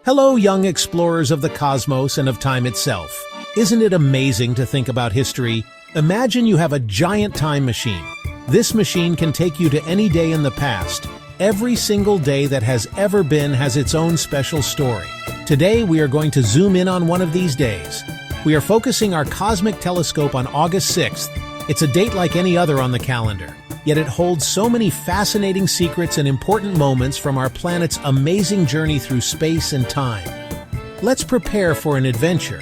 Hello, young explorers of the cosmos and of time itself. Isn't it amazing to think about history? Imagine you have a giant time machine. This machine can take you to any day in the past. Every single day that has ever been has its own special story. Today, we are going to zoom in on one of these days. We are focusing our cosmic telescope on August 6th. It's a date like any other on the calendar, yet it holds so many fascinating secrets and important moments from our planet's amazing journey through space and time. Let's prepare for an adventure.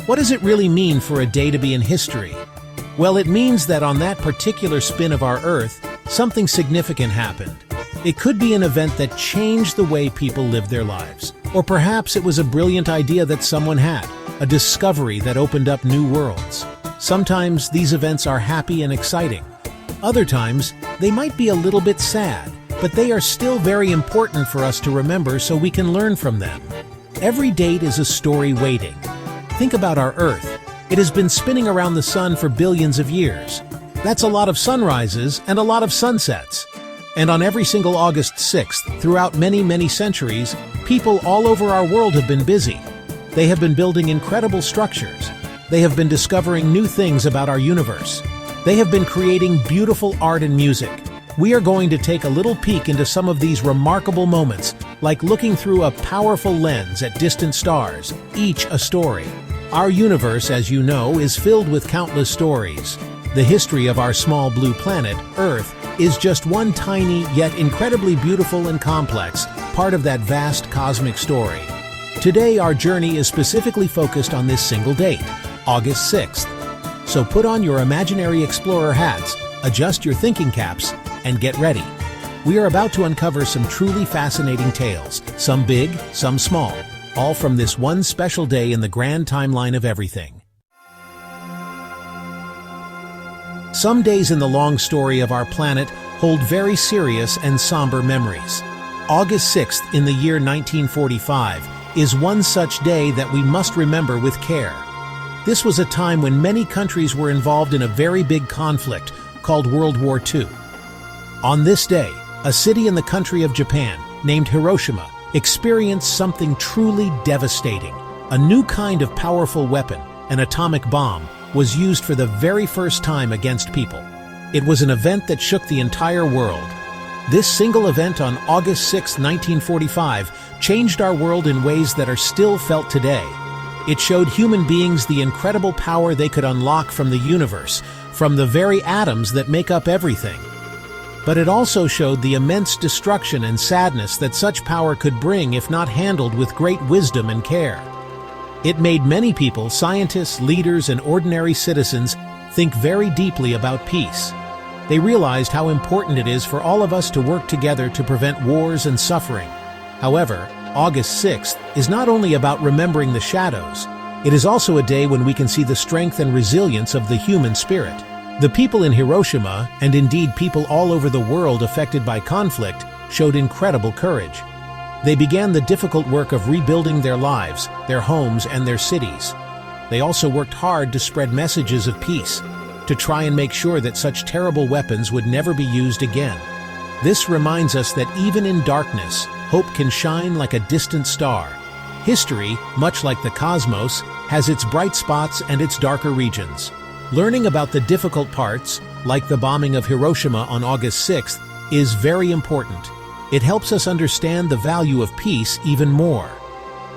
What does it really mean for a day to be in history? Well, it means that on that particular spin of our Earth, something significant happened. It could be an event that changed the way people lived their lives. Or perhaps it was a brilliant idea that someone had, a discovery that opened up new worlds. Sometimes these events are happy and exciting. Other times, they might be a little bit sad, but they are still very important for us to remember so we can learn from them. Every date is a story waiting. Think about our Earth. It has been spinning around the sun for billions of years. That's a lot of sunrises and a lot of sunsets. And on every single August 6th, throughout many centuries, people all over our world have been busy. They have been building incredible structures. They have been discovering new things about our universe. They have been creating beautiful art and music. We are going to take a little peek into some of these remarkable moments, like looking through a powerful lens at distant stars, each a story. Our universe, as you know, is filled with countless stories. The history of our small blue planet, Earth, is just one tiny yet incredibly beautiful and complex part of that vast cosmic story. Today, our journey is specifically focused on this single date, August 6th. So put on your imaginary explorer hats, adjust your thinking caps, and get ready. We are about to uncover some truly fascinating tales, some big, some small, all from this one special day in the grand timeline of everything. Some days in the long story of our planet hold very serious and somber memories. August 6th in the year 1945 is one such day that we must remember with care. This was a time when many countries were involved in a very big conflict called World War II. On this day, a city in the country of Japan, named Hiroshima, experienced something truly devastating. A new kind of powerful weapon, an atomic bomb, was used for the very first time against people. It was an event that shook the entire world. This single event on August 6, 1945, changed our world in ways that are still felt today. It showed human beings the incredible power they could unlock from the universe, from the very atoms that make up everything. But it also showed the immense destruction and sadness that such power could bring if not handled with great wisdom and care. It made many people, scientists, leaders, and ordinary citizens, think very deeply about peace. They realized how important it is for all of us to work together to prevent wars and suffering. However, August 6th is not only about remembering the shadows, it is also a day when we can see the strength and resilience of the human spirit. The people in Hiroshima, and indeed people all over the world affected by conflict, showed incredible courage. They began the difficult work of rebuilding their lives, their homes, and their cities. They also worked hard to spread messages of peace, to try and make sure that such terrible weapons would never be used again. This reminds us that even in darkness, hope can shine like a distant star. History, much like the cosmos, has its bright spots and its darker regions. Learning about the difficult parts, like the bombing of Hiroshima on August 6th, is very important. It helps us understand the value of peace even more.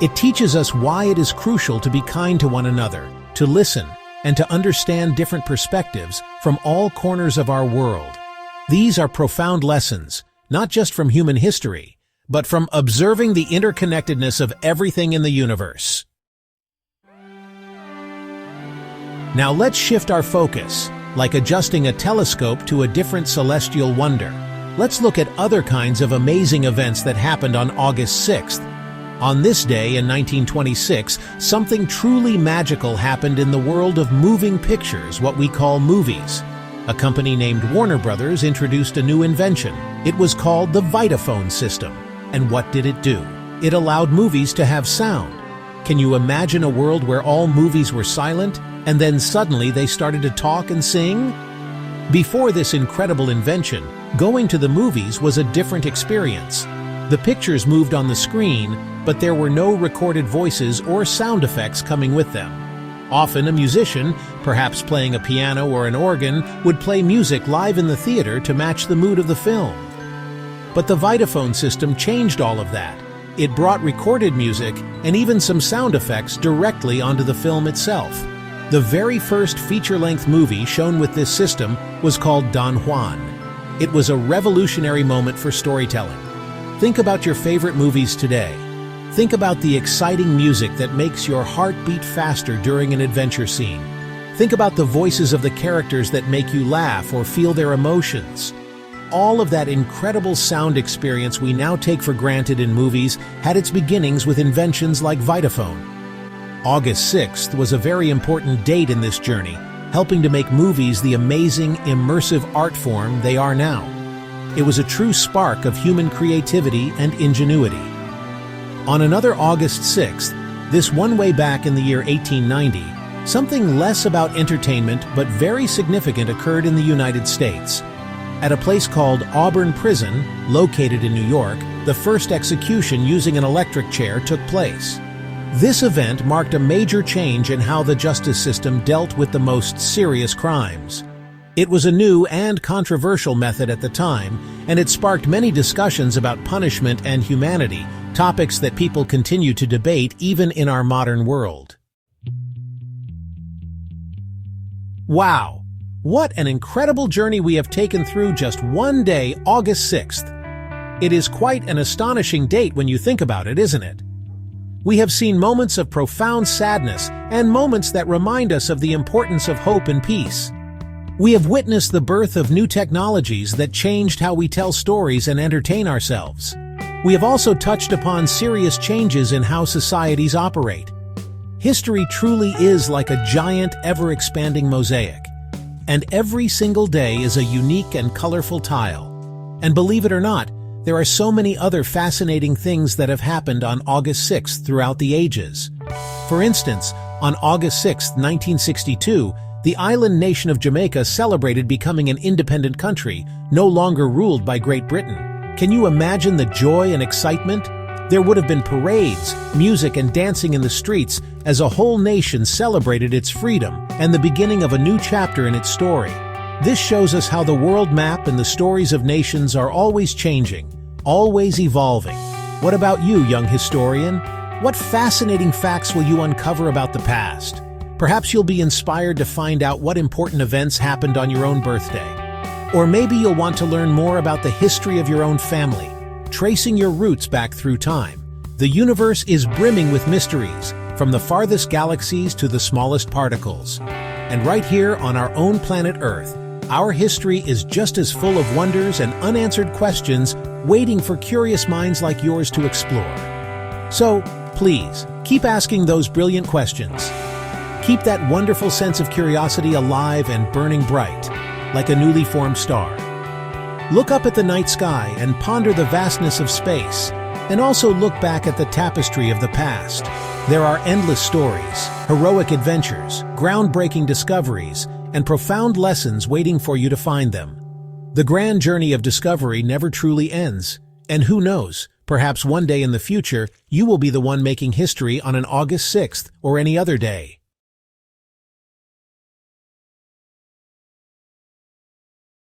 It teaches us why it is crucial to be kind to one another, to listen, and to understand different perspectives from all corners of our world. These are profound lessons, not just from human history, but from observing the interconnectedness of everything in the universe. Now let's shift our focus, like adjusting a telescope to a different celestial wonder. Let's look at other kinds of amazing events that happened on August 6th. On this day in 1926, something truly magical happened in the world of moving pictures, what we call movies. A company named Warner Brothers introduced a new invention. It was called the Vitaphone system. And what did it do? It allowed movies to have sound. Can you imagine a world where all movies were silent, and then suddenly they started to talk and sing? Before this incredible invention, going to the movies was a different experience. The pictures moved on the screen, but there were no recorded voices or sound effects coming with them. Often a musician, perhaps playing a piano or an organ, would play music live in the theater to match the mood of the film. But the Vitaphone system changed all of that. It brought recorded music and even some sound effects directly onto the film itself. The very first feature-length movie shown with this system was called Don Juan. It was a revolutionary moment for storytelling. Think about your favorite movies today. Think about the exciting music that makes your heart beat faster during an adventure scene. Think about the voices of the characters that make you laugh or feel their emotions. All of that incredible sound experience we now take for granted in movies had its beginnings with inventions like Vitaphone. August 6th was a very important date in this journey, helping to make movies the amazing, immersive art form they are now. It was a true spark of human creativity and ingenuity. On another August 6th, this one way back in the year 1890, something less about entertainment but very significant occurred in the United States. At a place called Auburn Prison, located in New York, the first execution using an electric chair took place. This event marked a major change in how the justice system dealt with the most serious crimes. It was a new and controversial method at the time, and it sparked many discussions about punishment and humanity, topics that people continue to debate even in our modern world. Wow! What an incredible journey we have taken through just one day, August 6th. It is quite an astonishing date when you think about it, isn't it? We have seen moments of profound sadness and moments that remind us of the importance of hope and peace. We have witnessed the birth of new technologies that changed how we tell stories and entertain ourselves. We have also touched upon serious changes in how societies operate. History truly is like a giant, ever-expanding mosaic. And every single day is a unique and colorful tile. And believe it or not, there are so many other fascinating things that have happened on August 6th throughout the ages. For instance, on August 6, 1962, the island nation of Jamaica celebrated becoming an independent country, no longer ruled by Great Britain. Can you imagine the joy and excitement? There would have been parades, music, and dancing in the streets as a whole nation celebrated its freedom and the beginning of a new chapter in its story. This shows us how the world map and the stories of nations are always changing, always evolving. What about you, young historian? What fascinating facts will you uncover about the past? Perhaps you'll be inspired to find out what important events happened on your own birthday. Or maybe you'll want to learn more about the history of your own family, tracing your roots back through time. The universe is brimming with mysteries, from the farthest galaxies to the smallest particles. And right here on our own planet Earth, our history is just as full of wonders and unanswered questions waiting for curious minds like yours to explore. So, please, keep asking those brilliant questions. Keep that wonderful sense of curiosity alive and burning bright, like a newly formed star. Look up at the night sky and ponder the vastness of space, and also look back at the tapestry of the past. There are endless stories, heroic adventures, groundbreaking discoveries, and profound lessons waiting for you to find them. The grand journey of discovery never truly ends, and who knows, perhaps one day in the future, you will be the one making history on an August 6th or any other day.